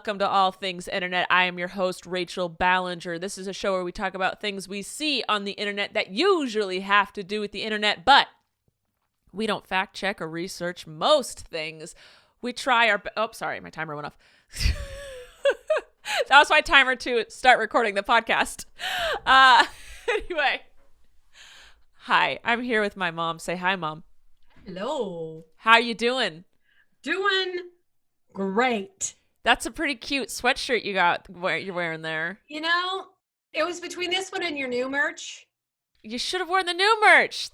welcome to All Things Internet. I am your host, Rachel Ballinger. This is a show where we talk about things we see on the internet that usually have to do with the internet, but we don't fact check or research most things. We try our oh, sorry, my timer went off. That was my timer to start recording the podcast. Anyway. Hi, I'm here with my mom. Say hi, Mom. Hello. How you doing? Doing great. That's a pretty cute sweatshirt you're wearing there. You know, it was between this one and your new merch. You should have worn the new merch.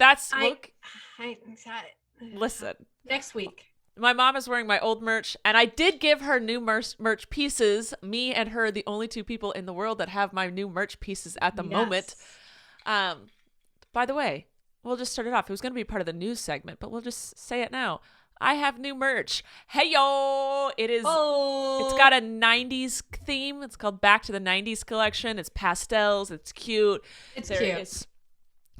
Listen. Next week. My mom is wearing my old merch, and I did give her new merch pieces. Me and her, the only two people in the world that have my new merch pieces at the moment. By the way, we'll just start it off. It was going to be part of the news segment, but we'll just say it now. I have new merch. Hey, yo! It's got a 90s theme. It's called Back to the 90s collection. It's pastels. It's cute. There is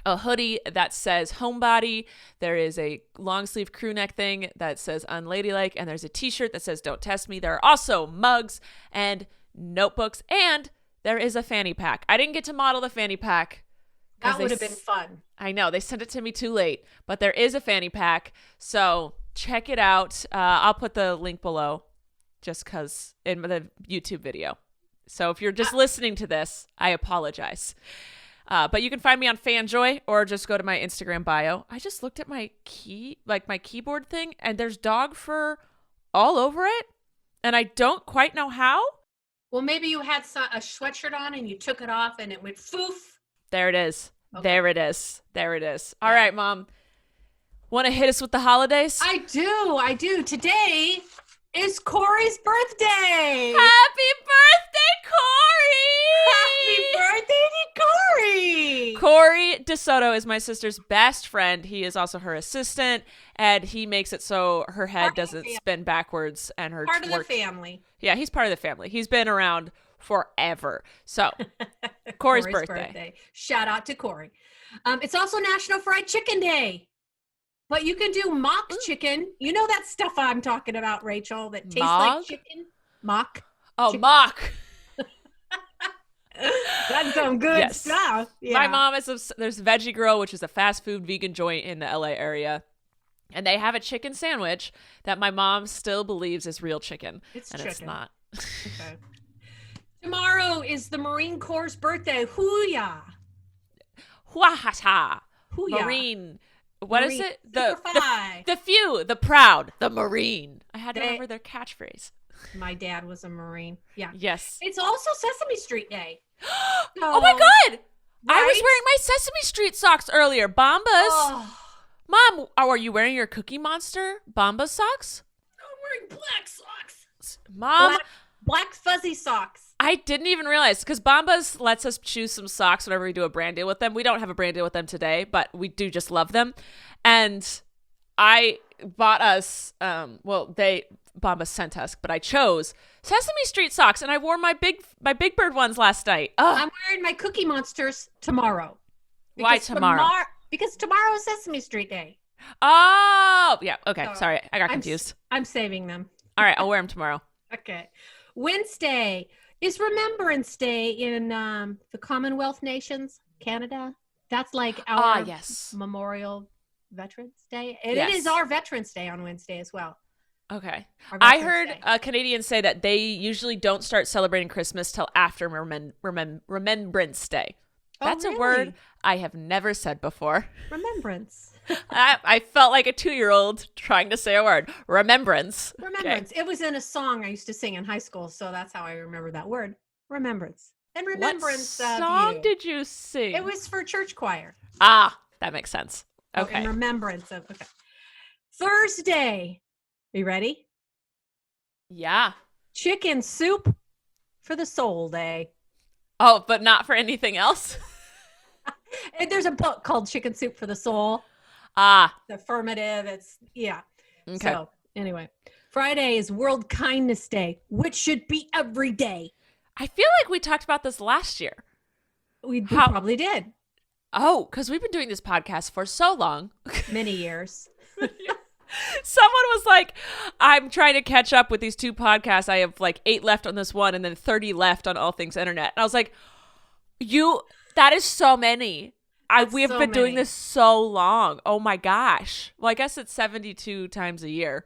a hoodie that says homebody. There is a long sleeve crew neck thing that says unladylike. And there's a t-shirt that says don't test me. There are also mugs and notebooks. And there is a fanny pack. I didn't get to model the fanny pack. That would have been fun. I know. They sent it to me too late. But there is a fanny pack. So check it out. I'll put the link below just because in the YouTube video. So if you're just listening to this, I apologize. But you can find me on Fanjoy or just go to my Instagram bio. I just looked at my keyboard thing, and there's dog fur all over it. And I don't quite know how. Well, maybe you had a sweatshirt on and you took it off and it went foof. There it is. Okay. There it is. All right, Mom. Want to hit us with the holidays? I do. Today is Corey's birthday. Happy birthday, Corey! Happy birthday to Corey! Corey DeSoto is my sister's best friend. He is also her assistant, and he makes it so her head doesn't spin backwards and her part of the family. Yeah, he's part of the family. He's been around forever. So, Corey's birthday. Shout out to Corey. It's also National Fried Chicken Day. But you can do mock chicken. You know that stuff I'm talking about, Rachel, that tastes like chicken? Mock. Oh, chicken. mock. That's some good stuff. Yeah. My mom there's Veggie Grill, which is a fast food vegan joint in the LA area. And they have a chicken sandwich that my mom still believes is real chicken. It's not. Okay. Tomorrow is the Marine Corps' birthday. Hoo-yah. Hoo-ha-ha. Hoo-yah. Marine. What is it? The few, the proud, the Marine. I had to remember their catchphrase. My dad was a Marine. Yeah. Yes. It's also Sesame Street Day. Oh my God. Right? I was wearing my Sesame Street socks earlier. Bombas. Oh. Mom, are you wearing your Cookie Monster Bombas socks? I'm wearing black socks. Mom. Black fuzzy socks. I didn't even realize because Bombas lets us choose some socks whenever we do a brand deal with them. We don't have a brand deal with them today, but we do just love them. And I bought us, Bombas sent us, but I chose Sesame Street socks, and I wore my Big Bird ones last night. Ugh. I'm wearing my Cookie Monsters tomorrow. Why tomorrow? Because tomorrow is Sesame Street Day. Oh, yeah. Okay. Sorry. I got confused. I'm saving them. All right. I'll wear them tomorrow. Okay. Wednesday is Remembrance Day in the Commonwealth nations, Canada. That's like our Memorial Veterans Day. And it is our Veterans Day on Wednesday as well. Okay. I heard Canadians say that they usually don't start celebrating Christmas till after Remembrance Day. That's a word I have never said before. Remembrance. I felt like a 2-year-old trying to say a word. Remembrance. Remembrance. Okay. It was in a song I used to sing in high school, so that's how I remember that word. Remembrance. And remembrance. What song did you sing? It was for church choir. Ah, that makes sense. Okay. In remembrance of. Okay. Thursday. Are you ready? Yeah. Chicken soup for the soul day. Oh, but not for anything else? There's a book called Chicken Soup for the Soul. Ah. The affirmative. Okay. So anyway, Friday is World Kindness Day, which should be every day. I feel like we talked about this last year. We probably did. Oh, because we've been doing this podcast for so long. Many years. Someone was like, I'm trying to catch up with these 2 podcasts. I have like 8 left on this one and then 30 left on All Things Internet. And I was like, that is so many. We have been doing this so long. Oh my gosh. Well, I guess it's 72 times a year.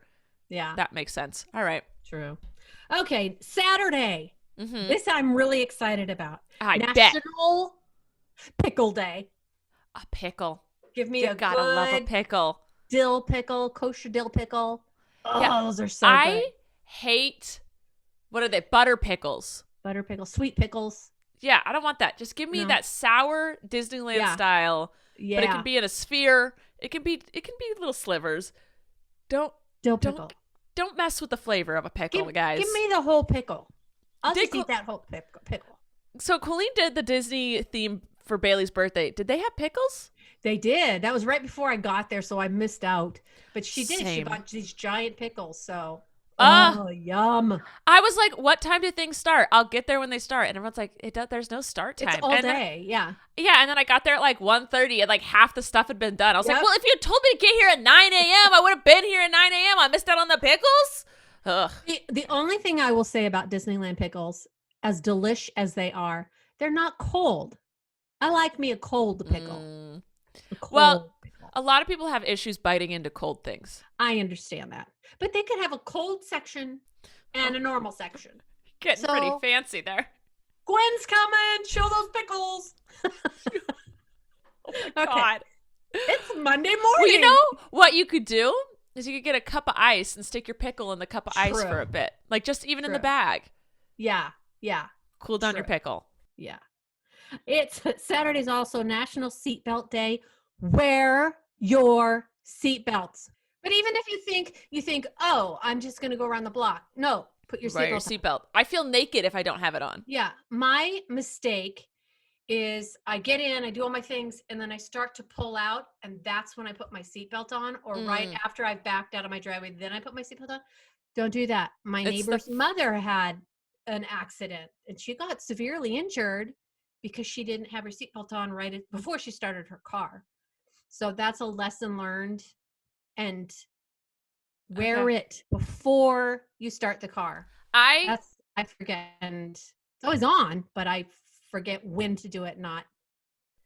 Yeah. That makes sense. All right. True. Okay. Saturday. Mm-hmm. This I'm really excited about. National Pickle Day. A pickle. Give me gotta love a pickle. Dill pickle, kosher dill pickle. Oh, yeah. Those are so good. I hate, what are they? Butter pickles. Butter pickles, sweet pickles. Yeah, I don't want that. Just give me that sour Disneyland style. Yeah. But it can be in a sphere. It can be little slivers. Dill pickle. Don't mess with the flavor of a pickle, guys. Give me the whole pickle. I'll just eat that whole pickle. So Colleen did the Disney theme for Bailey's birthday. Did they have pickles? They did. That was right before I got there, so I missed out. But she did. Same. She bought these giant pickles. So, yum. I was like, "What time do things start?" I'll get there when they start, and everyone's like, "There's no start time." It's all day. Yeah. Yeah, and then I got there at like 1:30, and like half the stuff had been done. I was like, "Well, if you had told me to get here at 9 a.m., I would have been here at 9 a.m. I missed out on the pickles." Ugh. The only thing I will say about Disneyland pickles, as delish as they are, they're not cold. I like me a cold pickle. A lot of people have issues biting into cold things. I understand that. But they could have a cold section and a normal section. Getting pretty fancy there. Gwen's coming. Show those pickles. Oh my God. It's Monday morning. Well, you know what you could do? Is you could get a cup of ice and stick your pickle in the cup of ice for a bit. Like just even in the bag. Yeah. Yeah. Cool down your pickle. Yeah. It's Saturday's also National Seatbelt Day. Wear your seatbelts. But even if you think, oh, I'm just going to go around the block. No, put your seatbelt. I feel naked if I don't have it on. Yeah. My mistake is I get in, I do all my things, and then I start to pull out, and that's when I put my seatbelt on, or right after I've backed out of my driveway, then I put my seatbelt on. Don't do that. My neighbor's mother had an accident, and she got severely injured because she didn't have her seatbelt on before she started her car. So that's a lesson learned, and wear it before you start the car. I forget, and it's always on, but I forget when to do it.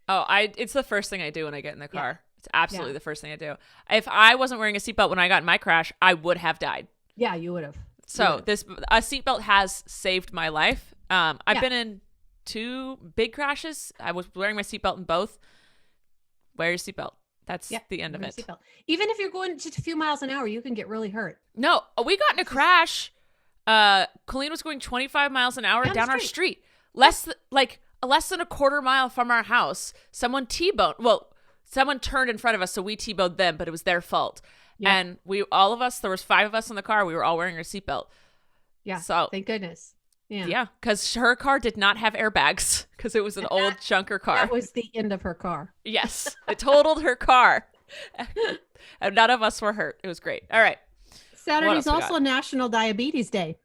It's the first thing I do when I get in the car. Yeah. It's absolutely the first thing I do. If I wasn't wearing a seatbelt when I got in my crash, I would have died. Yeah, you would have. So a seatbelt has saved my life. I've been in 2 big crashes. I was wearing my seatbelt in both. Wear your seatbelt. That's the end of it. Even if you're going just a few miles an hour, you can get really hurt. No, we got in a crash. Colleen was going 25 miles an hour down our street. Less than a quarter mile from our house. Someone turned in front of us, so we T-boned them, but it was their fault. Yeah. And there was 5 of us in the car. We were all wearing our seatbelt. Yeah. So thank goodness. Yeah, because her car did not have airbags because it was an old junker car. That was the end of her car. Yes, it totaled her car. And none of us were hurt. It was great. All right. Saturday's also National Diabetes Day.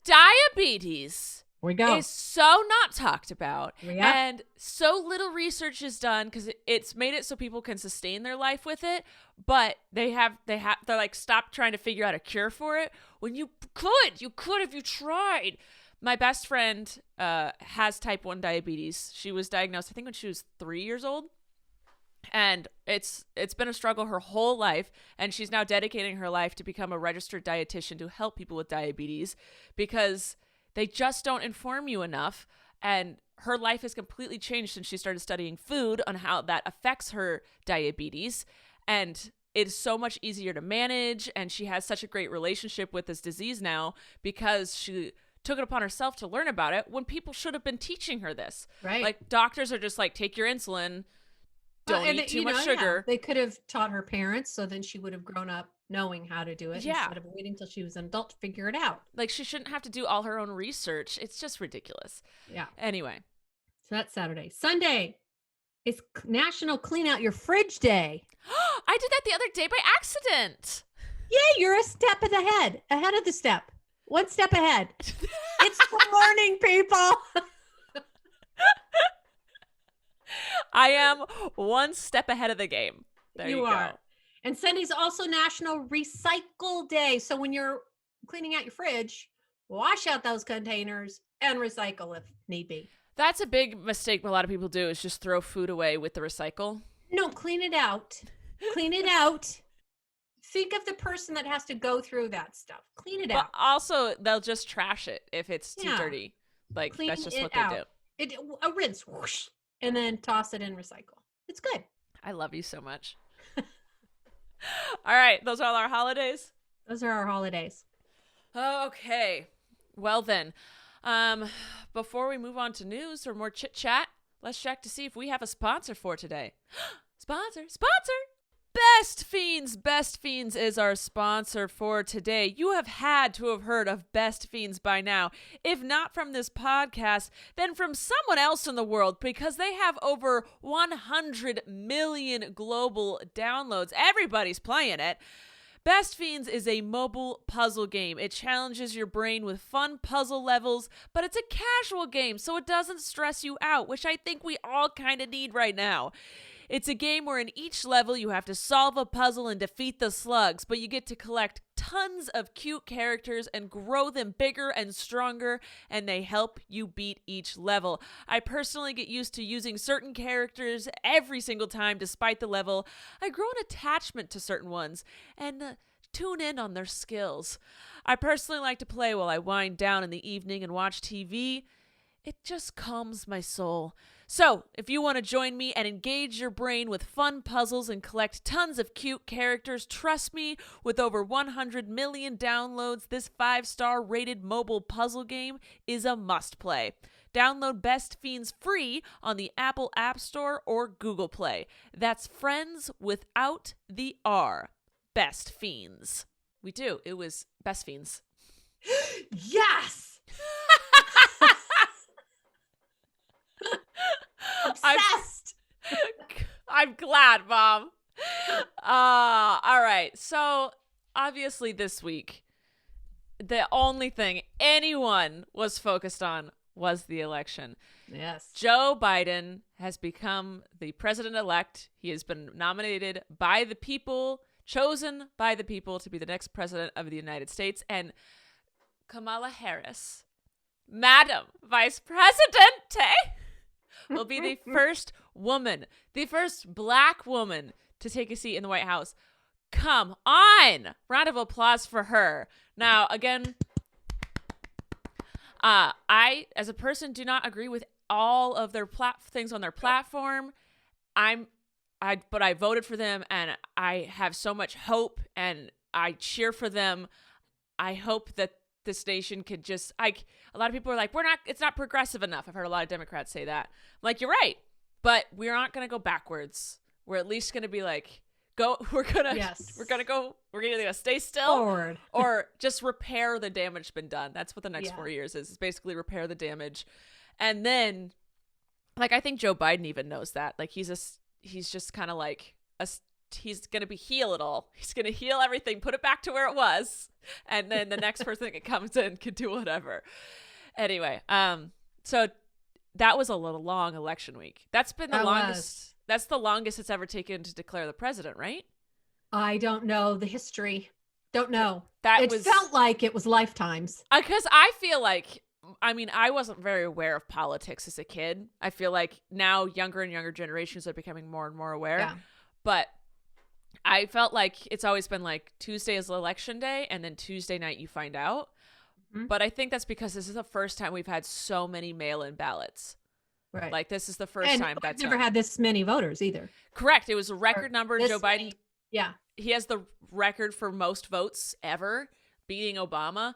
Diabetes is so not talked about. Yeah. And so little research is done because it's made it so people can sustain their life with it. But they're like, stop trying to figure out a cure for it when you could if you tried. My best friend has type 1 diabetes. She was diagnosed, I think, when she was 3 years old. And it's been a struggle her whole life. And she's now dedicating her life to become a registered dietitian to help people with diabetes because they just don't inform you enough. And her life has completely changed since she started studying food on how that affects her diabetes. And it's so much easier to manage. And she has such a great relationship with this disease now because she took it upon herself to learn about it when people should have been teaching her this. Right. Like doctors are just like, take your insulin, don't eat too much sugar. They could have taught her parents, so then she would have grown up knowing how to do it instead of waiting till she was an adult to figure it out. Like she shouldn't have to do all her own research. It's just ridiculous. Yeah. Anyway. So that's Saturday. Sunday is National Clean Out Your Fridge Day. I did that the other day by accident. Yeah, you're a step ahead of the step. One step ahead. It's for learning, people. I am one step ahead of the game. There you go. And Sunday's also National Recycle Day. So when you're cleaning out your fridge, wash out those containers and recycle if need be. That's a big mistake a lot of people do, is just throw food away with the recycle. No, clean it out. Clean it out. Think of the person that has to go through that stuff. Clean it out. But also, they'll just trash it if it's too dirty. Like, clean that's just what they do. A rinse, whoosh, and then toss it in recycle. It's good. I love you so much. All right. Those are all our holidays? Those are our holidays. Okay. Well, then, before we move on to news or more chit chat, let's check to see if we have a sponsor for today. Sponsor! Best Fiends! Best Fiends is our sponsor for today. You have had to have heard of Best Fiends by now. If not from this podcast, then from someone else in the world, because they have over 100 million global downloads. Everybody's playing it. Best Fiends is a mobile puzzle game. It challenges your brain with fun puzzle levels, but it's a casual game, so it doesn't stress you out, which I think we all kind of need right now. It's a game where in each level you have to solve a puzzle and defeat the slugs, but you get to collect tons of cute characters and grow them bigger and stronger, and they help you beat each level. I personally get used to using certain characters every single time despite the level. I grow an attachment to certain ones and tune in on their skills. I personally like to play while I wind down in the evening and watch TV. It just calms my soul. So, if you want to join me and engage your brain with fun puzzles and collect tons of cute characters, trust me, with over 100 million downloads, this 5-star rated mobile puzzle game is a must-play. Download Best Fiends free on the Apple App Store or Google Play. That's friends without the R. Best Fiends. We do. It was Best Fiends. Yes! Obsessed. I'm glad, Mom. All right. So, obviously this week, the only thing anyone was focused on was the election. Yes. Joe Biden has become the president-elect. He has been nominated by the people, chosen by the people to be the next president of the United States. And Kamala Harris, Madam Vice President, will be the first woman, the first Black woman to take a seat in the White House. Come on! Round of applause for her. Now, again, I, as a person, do not agree with all of their things on their platform. But I voted for them, and I have so much hope, and I cheer for them. I hope that this nation could just, a lot of people are like, it's not progressive enough. I've heard a lot of Democrats say that. I'm like, you're right, but we're not going to go backwards. We're at least going to be like, we're going to stay still forward. Or just repair the damage that's been done. That's what the next 4 years is basically repair the damage. And then, like, I think Joe Biden even knows that. Like, he's just kind of like, he's going to heal it all. He's going to heal everything, put it back to where it was. And then the next person that comes in can do whatever. Anyway, so that was a little long election week. That's been the longest. That's the longest it's ever taken to declare the president, right? I don't know the history. Don't know. It felt like it was lifetimes. Because I feel like, I wasn't very aware of politics as a kid. I feel like now younger and younger generations are becoming more and more aware. Yeah. But I felt like it's always been like Tuesday is election day, and then Tuesday night you find out. Mm-hmm. But I think that's because this is the first time we've had so many mail-in ballots. Right. Like, this is the first time that's never had this many voters either. Correct. It was a record number. Joe Biden. Yeah. He has the record for most votes ever, beating Obama.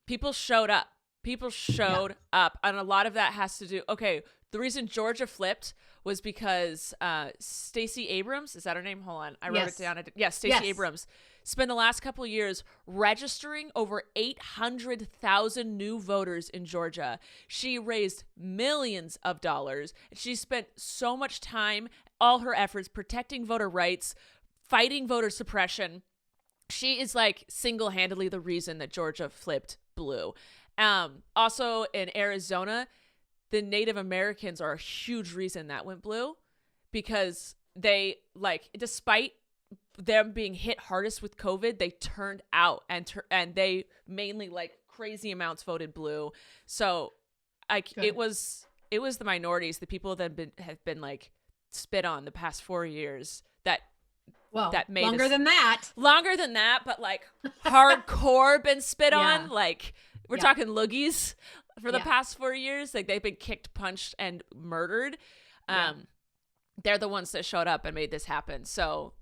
People showed up. And a lot of that has to do, the reason Georgia flipped was because Stacey Abrams, is that her name? Hold on. I wrote it down. Stacey Abrams spent the last couple of years registering over 800,000 new voters in Georgia. She raised millions of dollars. She spent so much time, all her efforts, protecting voter rights, fighting voter suppression. She is like single-handedly the reason that Georgia flipped blue. Also in Arizona, the Native Americans are a huge reason that went blue, because they, like, despite them being hit hardest with COVID, they turned out and they mainly like crazy amounts voted blue. So it was the minorities, the people that have been like spit on the past 4 years that made longer than that, but like hardcore been spit on. Like we're talking loogies for the past 4 years. Like they've been kicked, punched, and murdered. They're the ones that showed up and made this happen. So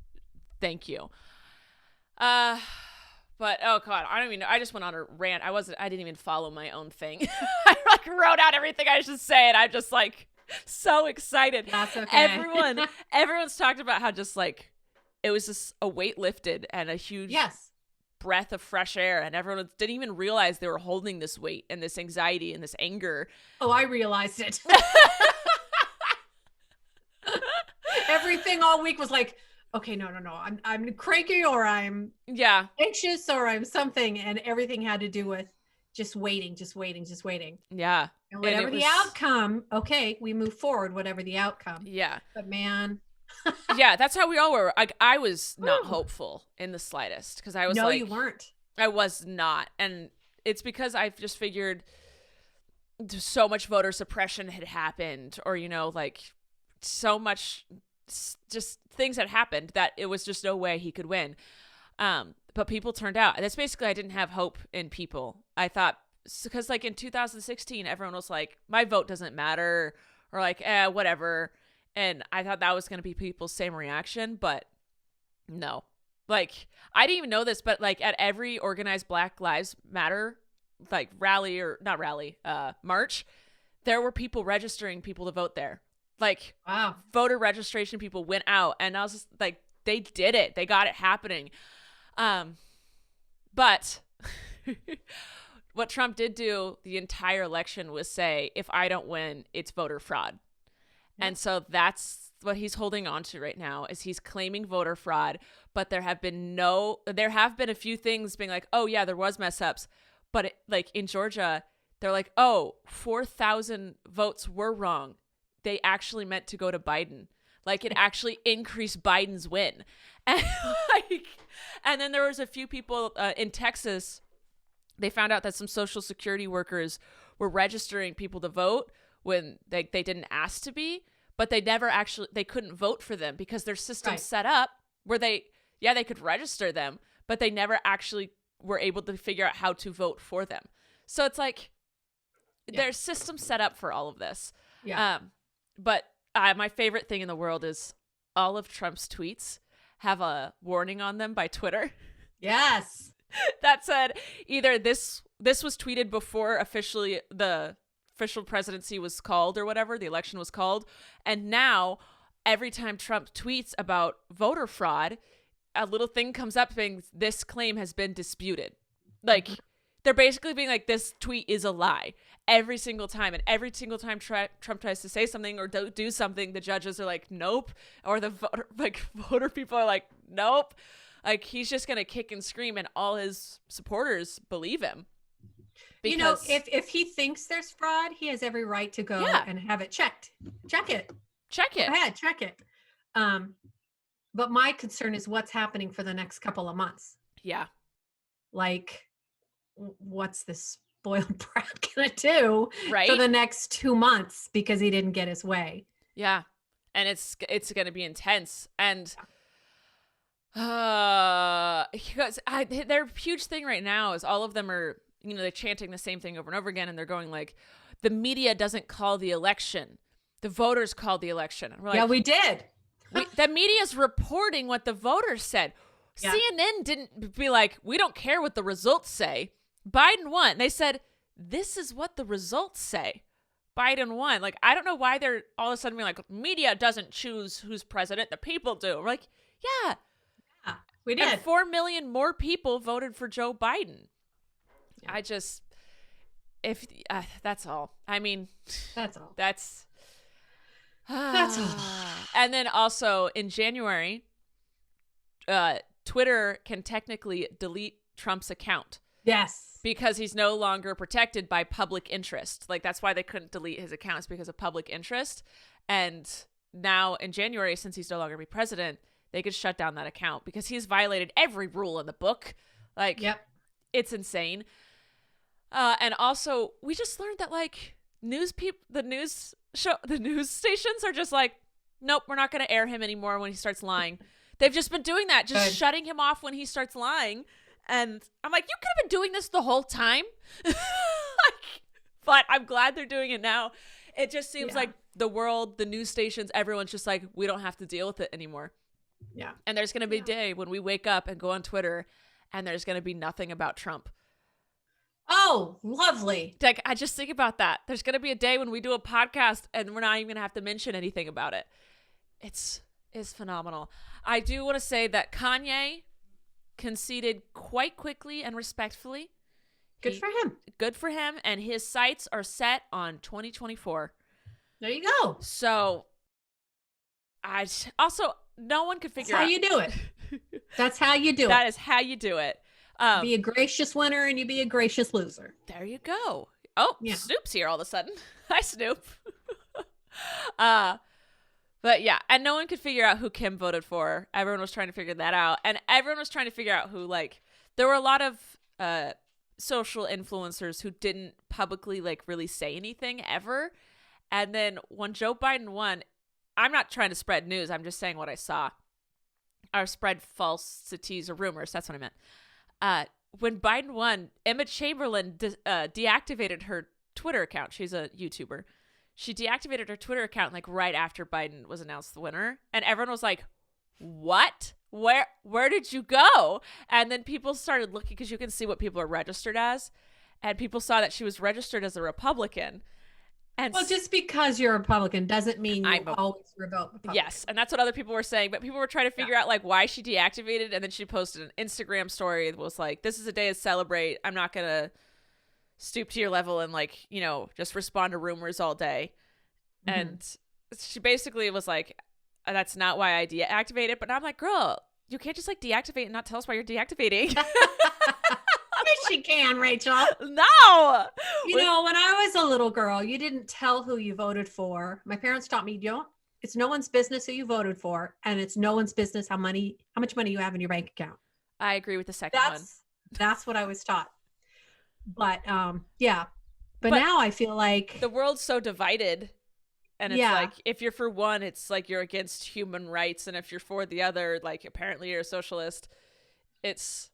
thank you. But oh god, I don't even know. I just went on a rant. I didn't even follow my own thing. I like wrote out everything I should say, and I'm just like so excited. That's okay. Everyone's talked about how just like it was just a weight lifted and a huge breath of fresh air, and everyone didn't even realize they were holding this weight and this anxiety and this anger. Oh, I realized it. Everything all week was like, okay, no. I'm cranky, or I'm anxious, or I'm something, and everything had to do with just waiting. Yeah. And whatever the outcome, okay, we move forward, whatever the outcome. Yeah. But man. Yeah, that's how we all were. Like I was not hopeful in the slightest, because I was No, you weren't. I was not. And it's because I've just figured so much voter suppression had happened, or, you know, like so much just things had happened that it was just no way he could win. But people turned out. That's basically, I didn't have hope in people. I thought, because like in 2016, everyone was like, my vote doesn't matter, or like, whatever. And I thought that was going to be people's same reaction, but no. Like, I didn't even know this, but like at every organized Black Lives Matter, like march, there were people registering people to vote there. Like, wow. Voter registration people went out, and I was just like, they did it. They got it happening. But what Trump did do the entire election was say, if I don't win, it's voter fraud. Yeah. And so that's what he's holding on to right now, is he's claiming voter fraud. But there have been a few things being like, oh yeah, there was mess ups. But like in Georgia, they're like, oh, 4,000 votes were wrong. They actually meant to go to Biden. Like, it actually increased Biden's win. And then there was a few people in Texas, they found out that some Social Security workers were registering people to vote when they didn't ask to be, but they couldn't vote for them because their system set up where they could register them, but they never actually were able to figure out how to vote for them. So it's like, there's systems set up for all of this. Yeah. But my favorite thing in the world is all of Trump's tweets have a warning on them by Twitter. Yes. That said, either this was tweeted before the official presidency was called or whatever, the election was called. And now every time Trump tweets about voter fraud, a little thing comes up saying this claim has been disputed. Like, they're basically being like, this tweet is a lie every single time. And every single time Trump tries to say something or do something, the judges are like, nope. Or the voter people are like, nope. Like, he's just going to kick and scream, and all his supporters believe him. You know, if he thinks there's fraud, he has every right to go and have it checked. Check it. Go ahead, check it. But my concern is what's happening for the next couple of months. Yeah. Like, what's this spoiled brat gonna do for the next 2 months because he didn't get his way? Yeah. And it's going to be intense. And because their huge thing right now is all of them are, you know, they're chanting the same thing over and over again, and they're going like, the media doesn't call the election. The voters called the election. And we're like, yeah, we did. The media's reporting what the voters said. Yeah. CNN didn't be like, we don't care what the results say. Biden won. They said, this is what the results say. Biden won. Like, I don't know why they're all of a sudden being like, media doesn't choose who's president. The people do. We're like, yeah, we did. And 4 million more people voted for Joe Biden. Yeah. That's all. I mean, that's all. That's all. And then also in January, Twitter can technically delete Trump's account. Yes. Because he's no longer protected by public interest. Like, that's why they couldn't delete his accounts, because of public interest. And now in January, since he's no longer be president, they could shut down that account because he's violated every rule in the book. Like, it's insane. And also, we just learned that like the news stations are just like, nope, we're not going to air him anymore when he starts lying. They've just been doing that, just shutting him off when he starts lying. And I'm like, you could have been doing this the whole time. But I'm glad they're doing it now. It just seems like the world, the news stations, everyone's just like, we don't have to deal with it anymore. Yeah. And there's going to be a day when we wake up and go on Twitter and there's going to be nothing about Trump. Oh, lovely. Like, I just think about that. There's going to be a day when we do a podcast and we're not even going to have to mention anything about it. It's phenomenal. I do want to say that Kanye conceded quite quickly and respectfully. Good for him. Good for him. And his sights are set on 2024. There you go. So, no one could figure out. That's how you do it. That's how you do it. That is how you do it. Be a gracious winner and you be a gracious loser. There you go. Oh, yeah. Snoop's here all of a sudden. Hi, Snoop. But yeah, and no one could figure out who Kim voted for. Everyone was trying to figure that out. And everyone was trying to figure out who, like, there were a lot of social influencers who didn't publicly, like, really say anything ever. And then when Joe Biden won, I'm not trying to spread news. I'm just saying what I saw. Or spread falsities or rumors. That's what I meant. When Biden won, Emma Chamberlain deactivated her Twitter account. She's a YouTuber. She deactivated her Twitter account like right after Biden was announced the winner. And everyone was like, what? Where did you go? And then people started looking because you can see what people are registered as. And people saw that she was registered as a Republican. And well, just because you're a Republican doesn't mean you always vote Republican. Yes, and that's what other people were saying. But people were trying to figure out like why she deactivated. And then she posted an Instagram story that was like, this is a day to celebrate. I'm not going to stoop to your level and like, you know, just respond to rumors all day. Mm-hmm. And she basically was like, that's not why I deactivated. But I'm like, girl, you can't just like deactivate and not tell us why you're deactivating. Yes, she can, Rachel. No. You know, when I was a little girl, you didn't tell who you voted for. My parents taught me, it's no one's business who you voted for, and it's no one's business how much money you have in your bank account. I agree with the second one. That's what I was taught. But yeah. But now I feel like the world's so divided. And it's like, if you're for one, it's like you're against human rights. And if you're for the other, like apparently you're a socialist. It's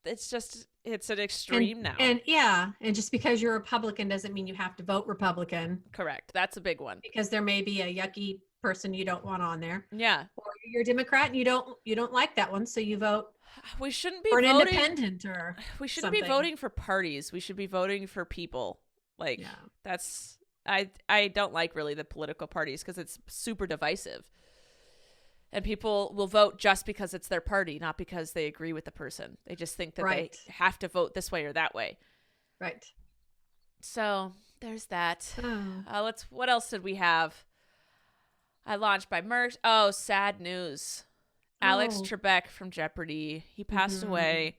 an extreme now. And and just because you're a Republican doesn't mean you have to vote Republican. Correct. That's a big one. Because there may be a yucky person you don't want on there. Yeah. Or you're a Democrat and you don't like that one, so you vote. We shouldn't be for an voting, independent or we shouldn't be voting for parties. We should be voting for people. Like that's I don't like really the political parties because it's super divisive. And people will vote just because it's their party, not because they agree with the person. They just think that they have to vote this way or that way. Right. So there's that. What else did we have? I launched by merch. Oh, sad news. Alex Trebek from Jeopardy. He passed away.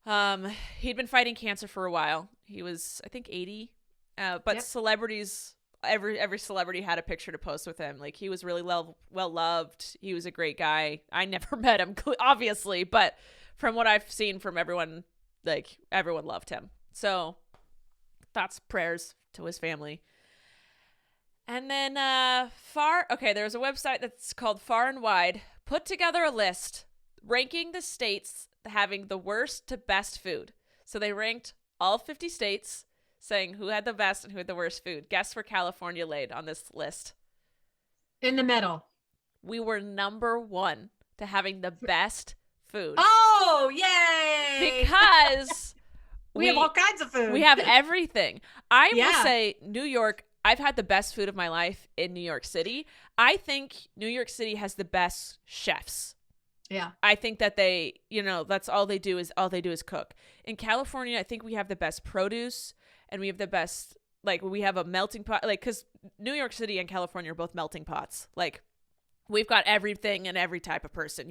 He'd been fighting cancer for a while. He was, I think, 80. But celebrities, every celebrity had a picture to post with him. Like, he was really well loved. He was a great guy. I never met him, obviously, but from what I've seen from everyone, like, everyone loved him. So thoughts, prayers to his family. And then there's a website that's called Far and Wide, put together a list ranking the states having the worst to best food. So they ranked all 50 states, saying who had the best and who had the worst food. Guess where California laid on this list? In the middle. We were number 1 to having the best food. Oh, yay! Because we have all kinds of food. We have everything. I will say New York, I've had the best food of my life in New York City. I think New York City has the best chefs. Yeah. I think that they, that's all they do is cook. In California, I think we have the best produce. And we have the best, like, we have a melting pot, like, because New York City and California are both melting pots. Like, we've got everything and every type of person,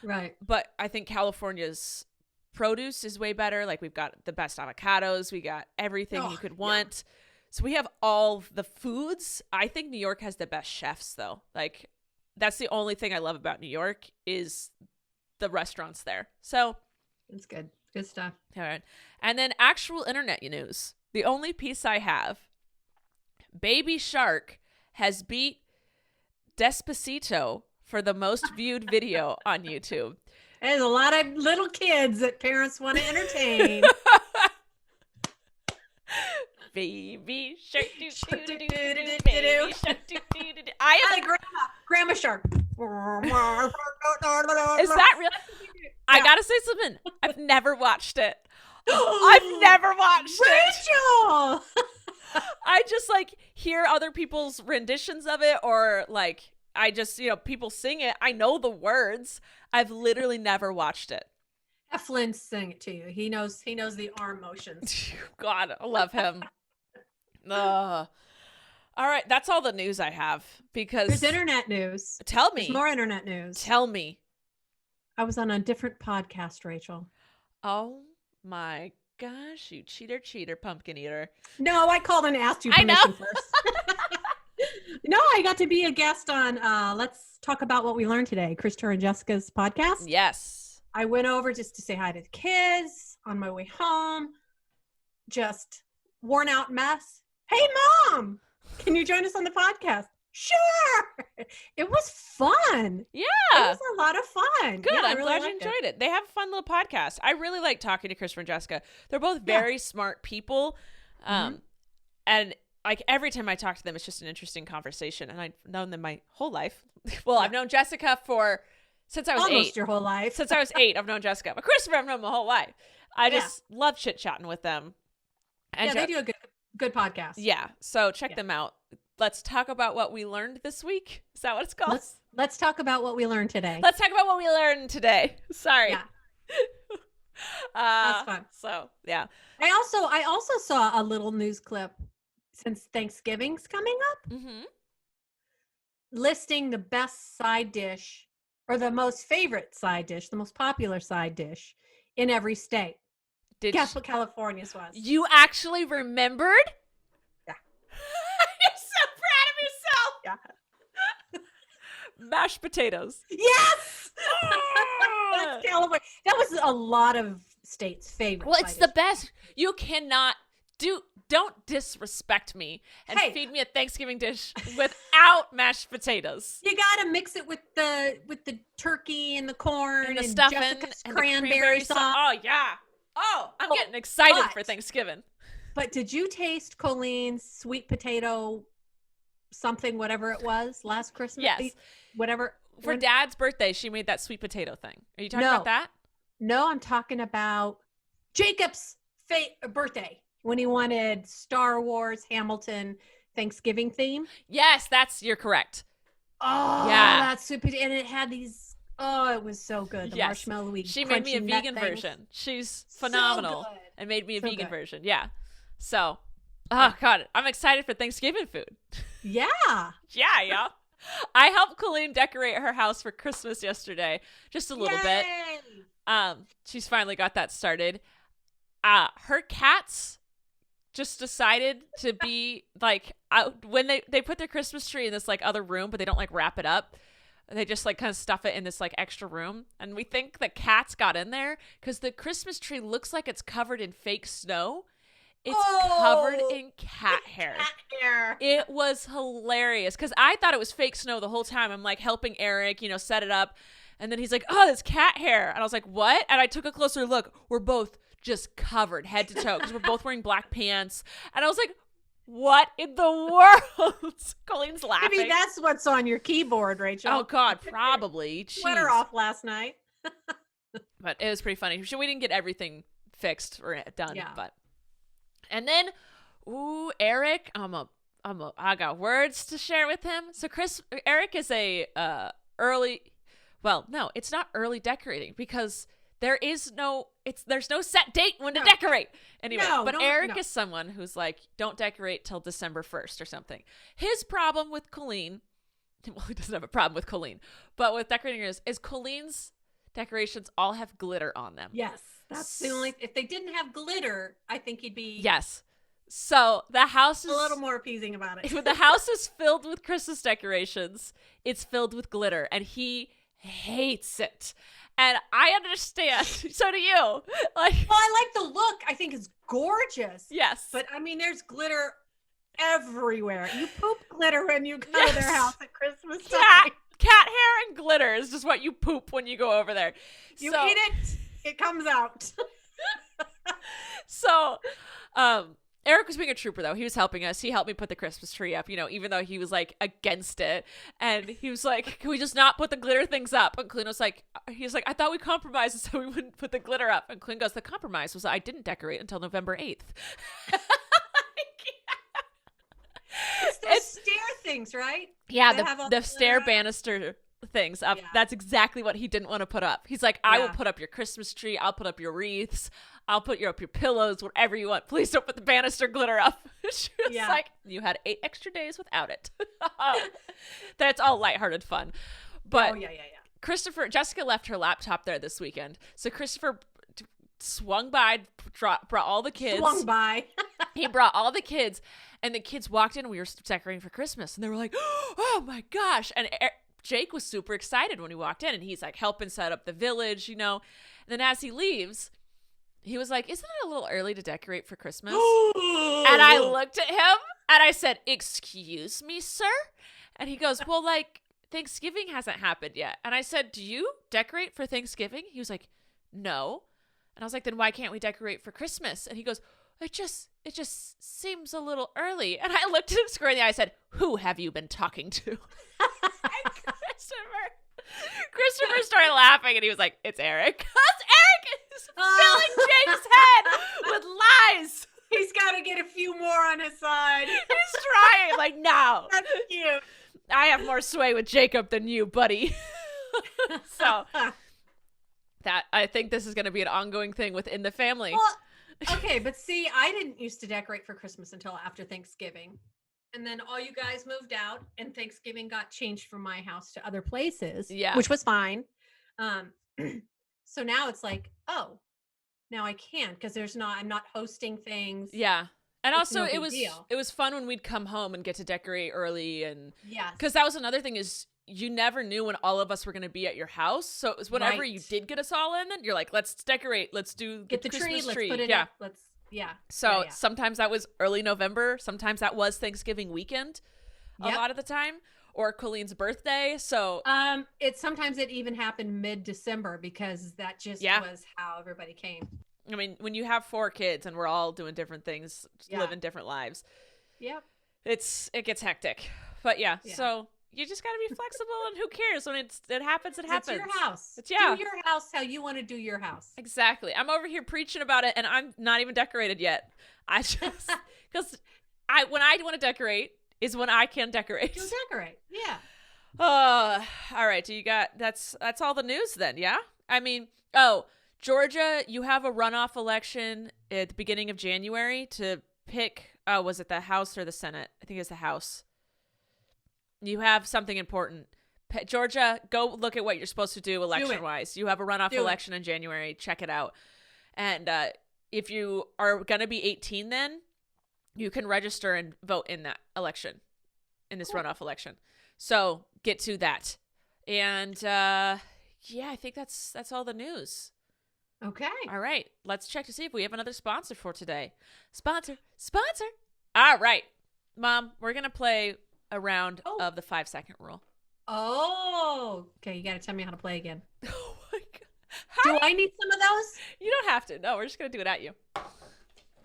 Right. But I think California's produce is way better. Like, we've got the best avocados. We got everything you could want. Yeah. So we have all the foods. I think New York has the best chefs, though. Like, that's the only thing I love about New York is the restaurants there. So it's good. Good stuff. All right. And then actual internet news. The only piece I have, Baby Shark has beat Despacito for the most viewed video on YouTube. There's a lot of little kids that parents want to entertain. Baby Shark, Baby Shark, I am Grandma Shark. Is that real? Yeah. I gotta say something. I've never watched it. I've never watched Rachel! it. I just like hear other people's renditions of it, or like I just, people sing it. I know the words. I've literally never watched it. Have Flynn sing it to you. He knows the arm motions. God, I love him. All right, that's all the news I have because there's internet news. Tell me. There's more internet news. Tell me. I was on a different podcast, Rachel. Oh my gosh, you cheater, pumpkin eater. No, I called and asked you permission first. No, I got to be a guest on Let's Talk About What We Learned Today, Krista and Jessica's podcast. Yes. I went over just to say hi to the kids on my way home. Just worn out mess. Hey, Mom, can you join us on the podcast? Sure. It was fun. Yeah. It was a lot of fun. Good. Yeah, I'm glad you enjoyed it. They have a fun little podcast. I really like talking to Christopher and Jessica. They're both very smart people. And like every time I talk to them, it's just an interesting conversation. And I've known them my whole life. Well, I've known Jessica since I was almost 8. Your whole life. Since I was 8, I've known Jessica. But Christopher, I've known my whole life. I just love chit-chatting with them. And they do a good podcast. Yeah. So check them out. Let's talk about what we learned this week. Is that what it's called? Let's talk about what we learned today. Let's talk about what we learned today. Sorry. Yeah. That's fun. So, yeah. I also saw a little news clip since Thanksgiving's coming up. Mm-hmm. Listing the best side dish or the most favorite side dish, the most popular side dish in every state. Guess what California's was? You actually remembered? Yeah. You're so proud of yourself. Yeah. Mashed potatoes. Yes. That's California. That was a lot of states' favorite. Well, it's the best. You cannot don't disrespect me and feed me a Thanksgiving dish without mashed potatoes. You gotta mix it with the turkey and the corn and the stuffing and cranberry sauce. Oh yeah. Oh, I'm getting excited for Thanksgiving. But did you taste Colleen's sweet potato something, whatever it was, last Christmas? Yes. Whatever. For Dad's birthday, she made that sweet potato thing. Are you talking about that? No, I'm talking about Jacob's birthday when he wanted Star Wars Hamilton Thanksgiving theme. Yes, you're correct. Oh, yeah. That's sweet potato. And it had these, it was so good. The marshmallowy. She made me a vegan version. She's phenomenal and made me a vegan version. Yeah. So, God, I'm excited for Thanksgiving food. Yeah. Yeah. I helped Colleen decorate her house for Christmas yesterday, just a little bit. She's finally got that started. Her cats just decided to be like when they put their Christmas tree in this like other room, but they don't like wrap it up. They just like kind of stuff it in this like extra room, and we think the cats got in there because the Christmas tree looks like it's covered in fake snow. It's covered in cat hair. It was hilarious because I thought it was fake snow the whole time. I'm like helping Eric, set it up. And then he's like, oh, it's cat hair. And I was like, what? And I took a closer look. We're both just covered head to toe because we're both wearing black pants. And I was like, what in the world? Colleen's laughing. Maybe that's what's on your keyboard, Rachel. Oh, God, probably. Sweater off last night. But it was pretty funny. We didn't get everything fixed or done, but. And then, Eric, I got words to share with him. So Eric is it's not early decorating because there's no set date when to decorate anyway. But Eric is someone who's like, don't decorate till December 1st or something. His problem with Colleen, well, he doesn't have a problem with Colleen, but with decorating is Colleen's decorations all have glitter on them. Yes. That's the only, if they didn't have glitter, I think he'd be. Yes. So the house is a little more appeasing about it. The house is filled with Christmas decorations. It's filled with glitter, and he hates it. And I understand. So do you. Like, well, I like the look. I think it's gorgeous. Yes. But I mean, there's glitter everywhere. You poop glitter when you go to their house at Christmas time. Cat hair and glitter is just what you poop when you go over there. You eat it, it comes out. So, Eric was being a trooper, though. He was helping us. He helped me put the Christmas tree up, even though he was, like, against it. And he was like, can we just not put the glitter things up? And Clint was like, I thought we compromised so we wouldn't put the glitter up. And Clint goes, the compromise was I didn't decorate until November 8th. It's those stair things, right? Yeah, the stair banister things up. Yeah. That's exactly what he didn't want to put up. He's like, I will put up your Christmas tree. I'll put up your wreaths. I'll put up your pillows, whatever you want. Please don't put the banister glitter up. She was like, you had 8 extra days without it. That's all lighthearted fun. But Jessica left her laptop there this weekend. So Christopher swung by, brought all the kids. He brought all the kids, and the kids walked in, and we were decorating for Christmas, and they were like, oh my gosh. And Jake was super excited when he walked in, and he's like helping set up the village, And then as he leaves, he was like, isn't it a little early to decorate for Christmas? And I looked at him, and I said, excuse me, sir? And he goes, well, like, Thanksgiving hasn't happened yet. And I said, do you decorate for Thanksgiving? He was like, no. And I was like, then why can't we decorate for Christmas? And he goes, it just seems a little early. And I looked at him square in the eye. I said, who have you been talking to? And Christopher started laughing, and he was like, it's Eric. Because Eric is filling Jake's head with lies. He's got to get a few more on his side. He's trying. Like, no. That's cute. I have more sway with Jacob than you, buddy. So that I think this is going to be an ongoing thing within the family. Well, okay, but see, I didn't used to decorate for Christmas until after Thanksgiving. And then all you guys moved out, and Thanksgiving got changed from my house to other places, which was fine. So now it's like, oh, now I can't because I'm not hosting things. Yeah. And also it was fun when we'd come home and get to decorate early. And because that was another thing is you never knew when all of us were going to be at your house. So it was whenever you did get us all in, then you're like, let's decorate. Let's get the Christmas tree. Let's put it up. So sometimes that was early November. Sometimes that was Thanksgiving weekend a lot of the time, or Colleen's birthday. So sometimes it even happened mid-December because that just was how everybody came. I mean, when you have 4 kids and we're all doing different things, living different lives, it gets hectic. But so you just got to be flexible, and who cares when it happens? It happens. It's your house. Do your house how you want to do your house. Exactly. I'm over here preaching about it, and I'm not even decorated yet. I just because when I want to decorate is when I can decorate. You'll decorate. Yeah. All right. So you got that's all the news then, yeah? I mean, Georgia, you have a runoff election at the beginning of January to pick, was it the House or the Senate? I think it's the House. You have something important. Georgia, go look at what you're supposed to do election-wise. You have a runoff election in January. Check it out. And if you are going to be 18 then, you can register and vote in that election, in this runoff election. So get to that. And I think that's all the news. Okay. All right. Let's check to see if we have another sponsor for today. Sponsor. All right. Mom, we're going to play a round of the 5-second rule. Oh. Okay. You got to tell me how to play again. Oh, my God. Do I need some of those? You don't have to. No, we're just going to do it at you.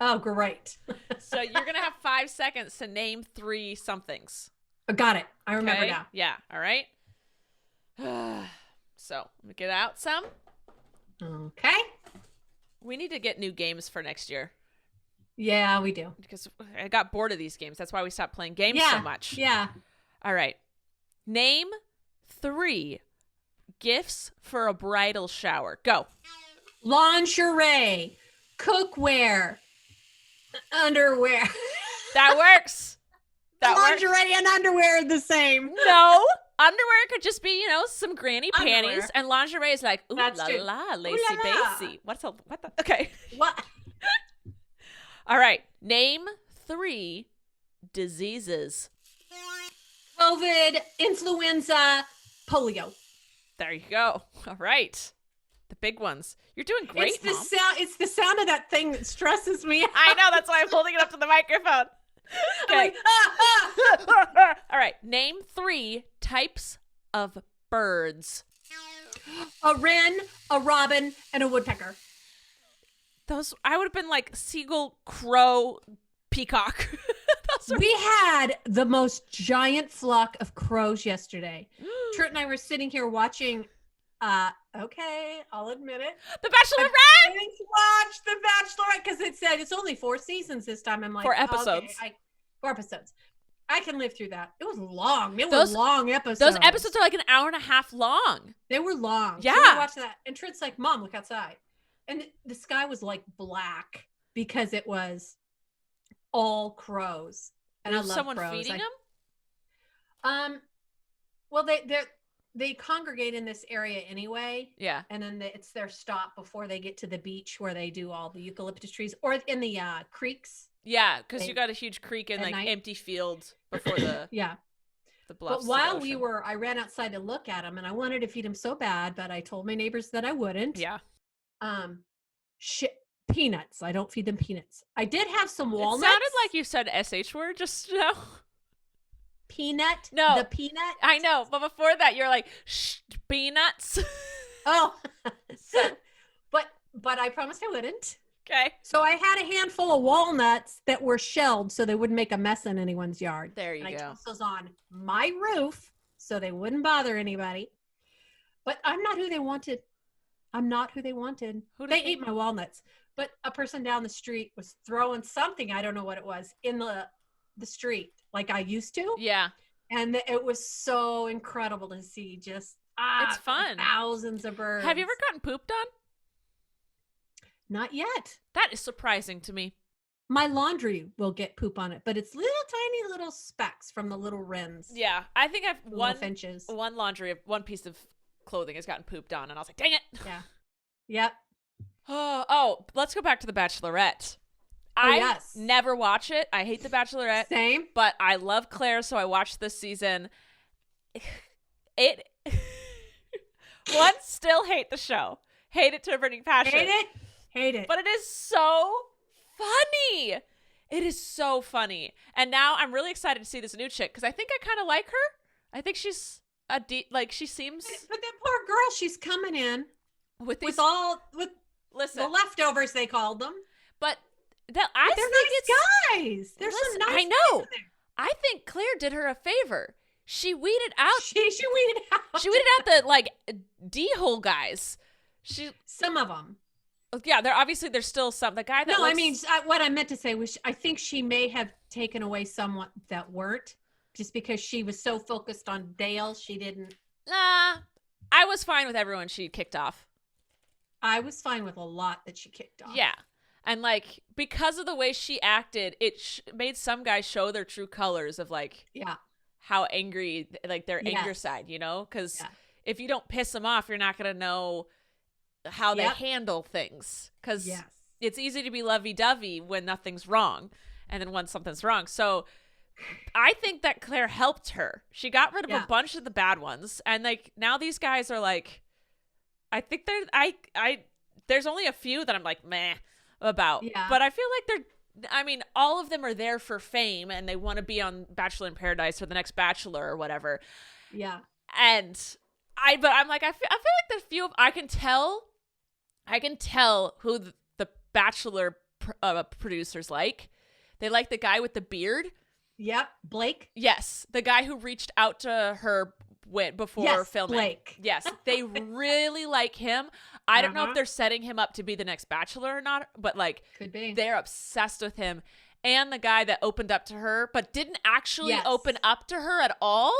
Oh, great. So you're going to have 5 seconds to name 3 somethings. Got it. I remember now. Yeah. All right. So let me get out some. Okay. We need to get new games for next year. Yeah, we do. Because I got bored of these games. That's why we stopped playing games so much. Yeah. All right. Name 3 gifts for a bridal shower. Go. Lingerie, cookware, underwear. That works. Lingerie and underwear are the same. No. Underwear could just be, some granny panties, and lingerie is like, ooh That's la true. la, lacy-bacy. What the? Okay. What? All right. Name 3 diseases. COVID, influenza, polio. There you go. All right. The big ones. You're doing great, it's the Mom. It's the sound of that thing that stresses me out. I know. That's why I'm holding it up to the microphone. Okay. Like, All right. Name 3 types of birds. A wren, a robin, and a woodpecker. Those, I would have been like seagull, crow, peacock. We had the most giant flock of crows yesterday. Trent and I were sitting here watching, okay, I'll admit it. The Bachelorette! I didn't watch The Bachelorette because it said it's only 4 seasons this time. I'm like, 4 episodes. Okay, 4 episodes. I can live through that. It was long. It was long episodes. Those episodes are like an hour and a half long. They were long. Yeah. So we watched that. And Trent's like, Mom, look outside. And the sky was like black because it was all crows. And I love someone crows. feeding them? Well, they congregate in this area anyway. Yeah. And then it's their stop before they get to the beach where they do all the eucalyptus trees or in the creeks. Yeah, because you got a huge creek and like night. empty fields before the the bluffs. But while I ran outside to look at them, and I wanted to feed them so bad, but I told my neighbors that I wouldn't. Yeah. Peanuts. I don't feed them peanuts. I did have some walnuts. It sounded like you said SH word just now. Peanut? No. The peanut? I know, but before that you're like, shh, peanuts. Oh. But I promised I wouldn't. Okay. So I had a handful of walnuts that were shelled so they wouldn't make a mess in anyone's yard. There you go. I tossed those on my roof so they wouldn't bother anybody. But I'm not who they wanted. They ate my walnuts. But a person down the street was throwing something, I don't know what it was, in the street like I used to. Yeah. And it was so incredible to see just it's fun. Thousands of birds. Have you ever gotten pooped on? Not yet. That is surprising to me. My laundry will get poop on it, but it's tiny little specks from the little wrens. Yeah, I think I've one piece of clothing has gotten pooped on, and I was like, dang it. Yeah. Yep. Oh, let's go back to The Bachelorette. I never watch it. I hate The Bachelorette. Same. But I love Claire, so I watched this season. Still hate the show. Hate it to a burning passion. Hate it. But it is so funny. It is so funny. And now I'm really excited to see this new chick because I think I kind of like her. I think she's she seems. But that poor girl, she's coming in with the leftovers they called them. But they're nice guys. They're some nice. I know. Guys. I think Claire did her a favor. She weeded out. She weeded out. She weeded out the D-hole guys. Some of them. Yeah, there's still some. The guy that I mean, what I meant to say was I think she may have taken away someone that weren't, just because she was so focused on Dale, she didn't. Nah, I was fine with everyone she kicked off. I was fine with a lot that she kicked off. Yeah, and because of the way she acted, it made some guys show their true colors of how angry, their anger side, because if you don't piss them off, you're not gonna know how they handle things, because it's easy to be lovey-dovey when nothing's wrong, and then when something's wrong. So I think that Claire helped her. She got rid of a bunch of the bad ones, and now these guys are I think there's only a few that I'm meh about, but I feel like all of them are there for fame and they want to be on Bachelor in Paradise or the next Bachelor or whatever. Yeah. And I feel like the few I can tell who the Bachelor producers like. They like the guy with the beard. Yep. Blake. Yes. The guy who reached out to her before filming. Blake. Yes. They really like him. I don't know if they're setting him up to be the next Bachelor or not, but could be. They're obsessed with him. And the guy that opened up to her, but didn't actually open up to her at all.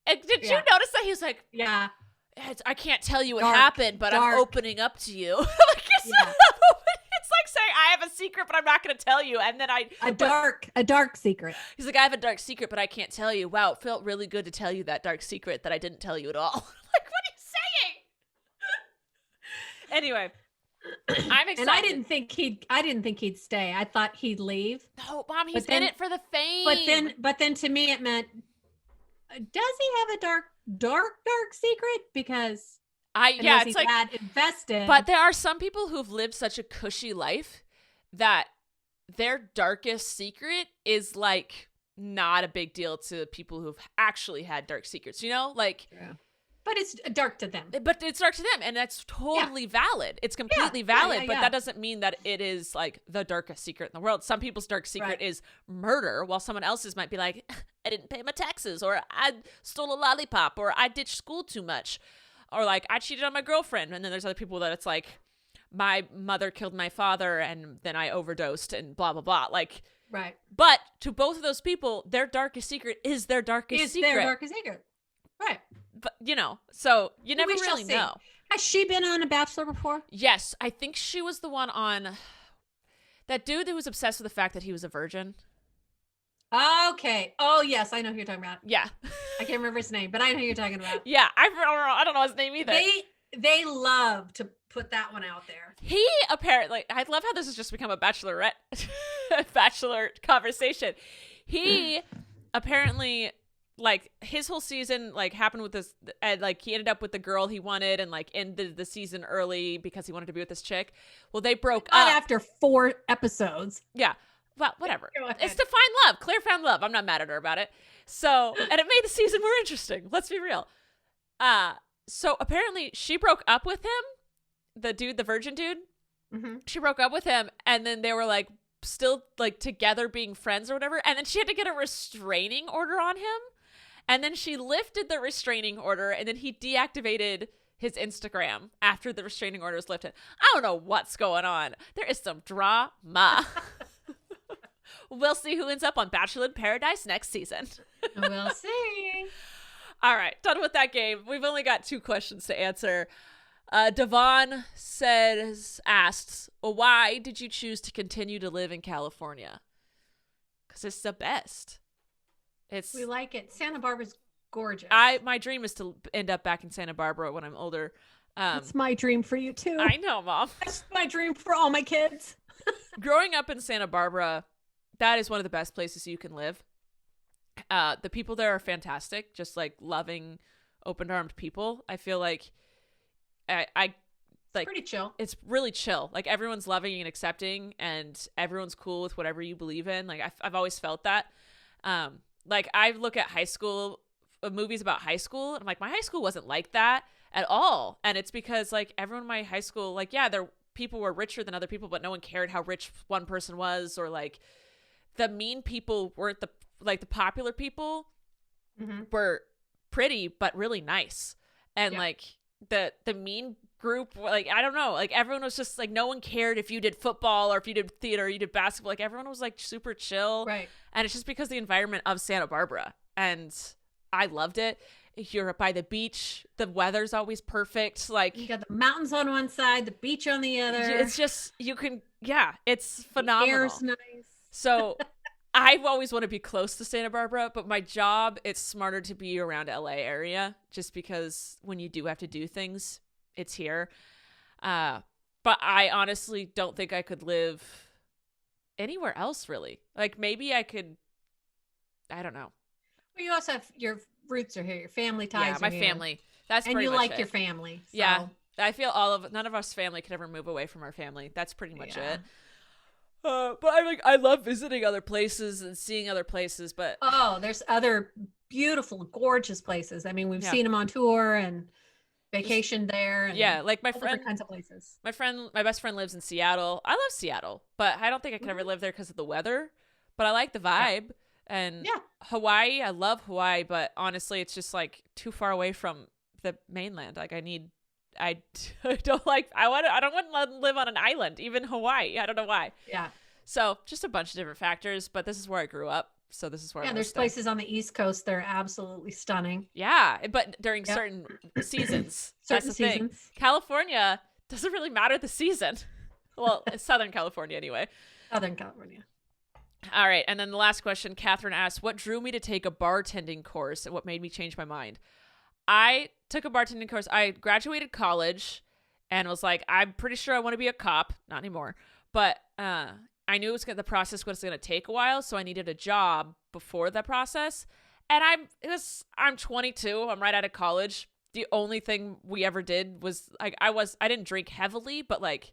And did you notice that he was like, yeah, I can't tell you what happened, but I'm opening up to you. It's like saying I have a secret, but I'm not going to tell you. And then a dark secret. He's like, I have a dark secret, but I can't tell you. Wow, it felt really good to tell you that dark secret that I didn't tell you at all. What are you saying? Anyway, I'm excited. And I didn't think he'd stay. I thought he'd leave. No, Mom, he's in it for the fame. But then to me it meant, does he have a dark secret? Because it's like that invested. But there are some people who've lived such a cushy life that their darkest secret is like not a big deal to people who've actually had dark secrets, you know? Like, yeah. But it's dark to them. But it's dark to them, and that's totally valid. It's completely valid, but that doesn't mean that it is like the darkest secret in the world. Some people's dark secret is murder, while someone else's might be like, I didn't pay my taxes, or I stole a lollipop, or I ditched school too much, or like I cheated on my girlfriend. And then there's other people that it's like, my mother killed my father, and then I overdosed, and blah blah blah. Like, right. But to both of those people, their darkest secret is their darkest secret. Their darkest secret. Right. But, you know, so you never really know. Has she been on a Bachelor before? Yes. I think she was the one on that dude who was obsessed with the fact that he was a virgin. Okay. Oh, yes. I know who you're talking about. Yeah. I can't remember his name, but I know who you're talking about. Yeah. I don't know his name either. They love to put that one out there. He apparently, I love how this has just become a Bachelorette Bachelor conversation. He apparently, like, his whole season like happened with this, and like he ended up with the girl he wanted, and like ended the season early because he wanted to be with this chick. Well, they broke up after 4 episodes. Yeah. Well, whatever. It's to find love. Claire found love. I'm not mad at her about it. So, and it made the season more interesting. Let's be real. So apparently she broke up with him, the virgin dude. Mm-hmm. She broke up with him, and then they were like still like together being friends or whatever. And then she had to get a restraining order on him. And then she lifted the restraining order, and then he deactivated his Instagram after the restraining order was lifted. I don't know what's going on. There is some drama. We'll see who ends up on Bachelor in Paradise next season. We'll see. All right, done with that game. We've only got 2 questions to answer. Devon asks, well, why did you choose to continue to live in California? Because it's the best. We like it. Santa Barbara's gorgeous. My dream is to end up back in Santa Barbara when I'm older. It's my dream for you too. I know, Mom. That's my dream for all my kids. Growing up in Santa Barbara, that is one of the best places you can live. The people there are fantastic, just like loving, open-armed people. I feel like it's pretty chill. It's really chill. Like everyone's loving and accepting, and everyone's cool with whatever you believe in. Like I've always felt that. Like I look at high school movies about high school, and I'm like, my high school wasn't like that at all. And it's because like everyone in my high school, like, yeah, people were richer than other people, but no one cared how rich one person was, or like the mean people weren't the popular people were pretty but really nice. And like the mean group, like, I don't know, like everyone was just like, no one cared if you did football or if you did theater or you did basketball. Like everyone was like super chill. Right. And it's just because the environment of Santa Barbara, and I loved it. You're by the beach, the weather's always perfect. Like you got the mountains on one side, the beach on the other. It's just, it's phenomenal. The air's nice. So I've always wanted to be close to Santa Barbara, but my job, it's smarter to be around LA area, just because when you do have to do things, it's here. But I honestly don't think I could live anywhere else, really. Like maybe I could, I don't know. Well, you also have your roots are here, your family ties are my here. family. That's and pretty you much like it. your family. So. Yeah. I feel none of us family could ever move away from our family. That's pretty much it. But I love visiting other places and seeing other places, but there's other beautiful, gorgeous places. I mean, we've seen them on tour and vacationed there. And like my all friend, different kinds of places. My best friend lives in Seattle. I love Seattle, but I don't think I could ever live there because of the weather. But I like the vibe. And Hawaii, I love Hawaii, but honestly, it's just like too far away from the mainland. Like I don't want to live on an island, even Hawaii. I don't know why. Yeah. So just a bunch of different factors, but this is where I grew up. So this is where I there's places on the East Coast that are absolutely stunning. Yeah. But during certain seasons, that's the thing. California doesn't really matter the season. Well, it's Southern California anyway. Southern California. All right. And then the last question, Catherine asks, what drew me to take a bartending course and what made me change my mind? I took a bartending course. I graduated college and was like, I'm pretty sure I want to be a cop. Not anymore. But I knew the process was going to take a while, so I needed a job before that process. And I'm 22. I'm right out of college. The only thing we ever did was like I didn't drink heavily, but like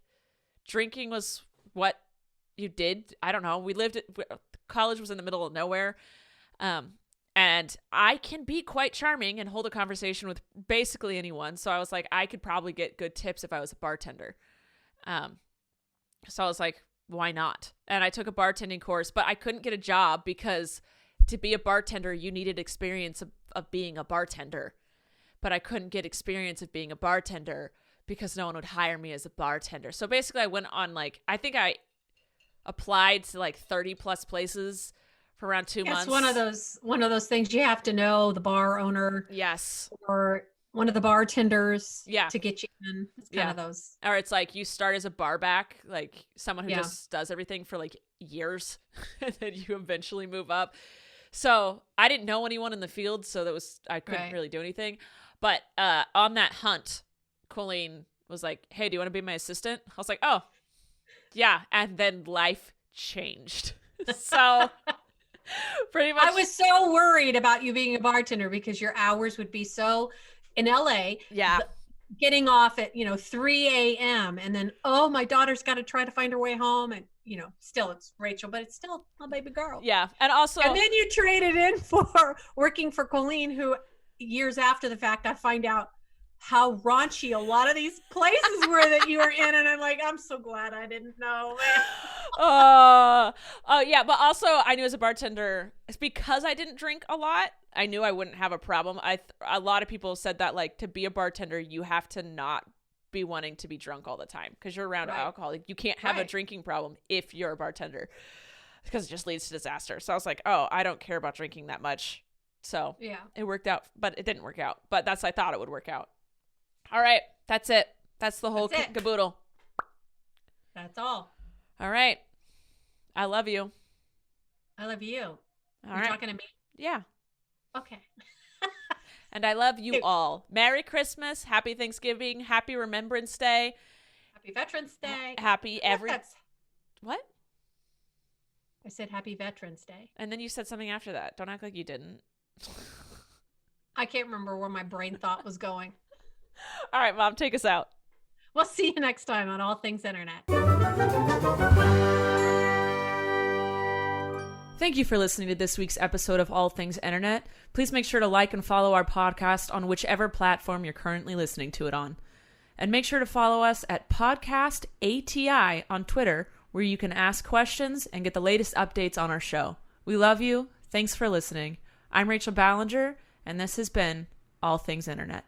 drinking was what you did. I don't know. College was in the middle of nowhere. And I can be quite charming and hold a conversation with basically anyone. So I was like, I could probably get good tips if I was a bartender. So I was like, why not? And I took a bartending course, but I couldn't get a job because to be a bartender, you needed experience of being a bartender. But I couldn't get experience of being a bartender because no one would hire me as a bartender. So basically I went on I think I applied to 30 plus places for around 2 months. It's one of those things you have to know the bar owner. Yes. Or one of the bartenders. Yeah. To get you in. It's kind of those. Or it's you start as a bar back, someone who just does everything for years, and then you eventually move up. So I didn't know anyone in the field, so I couldn't really do anything. But on that hunt, Colleen was like, hey, do you want to be my assistant? I was like, oh, yeah. And then life changed. So pretty much. I was so worried about you being a bartender because your hours would be so in LA. Yeah. Getting off at, 3 a.m. and then, oh, my daughter's got to try to find her way home. And, still it's Rachel, but it's still a baby girl. Yeah. And then you traded in for working for Colleen, who years after the fact, I find out how raunchy a lot of these places were that you were in. And I'm like, I'm so glad I didn't know. Yeah. But also I knew as a bartender, it's because I didn't drink a lot. I knew I wouldn't have a problem. A lot of people said that to be a bartender, you have to not be wanting to be drunk all the time because you're around alcohol. You can't have a drinking problem if you're a bartender because it just leads to disaster. So I was like, oh, I don't care about drinking that much. So it worked out, but it didn't work out. But I thought it would work out. All right. That's it. That's the whole caboodle. That's all. All right. I love you. I love you. All You're right. talking to me? Yeah. Okay. And I love you all. Merry Christmas. Happy Thanksgiving. Happy Remembrance Day. Happy Veterans Day. Happy What? I said Happy Veterans Day. And then you said something after that. Don't act like you didn't. I can't remember where my brain thought was going. All right, Mom, take us out. We'll see you next time on All Things Internet. Thank you for listening to this week's episode of All Things Internet. Please make sure to like and follow our podcast on whichever platform you're currently listening to it on. And make sure to follow us at Podcast ATI on Twitter, where you can ask questions and get the latest updates on our show. We love you. Thanks for listening. I'm Rachel Ballinger, and this has been All Things Internet.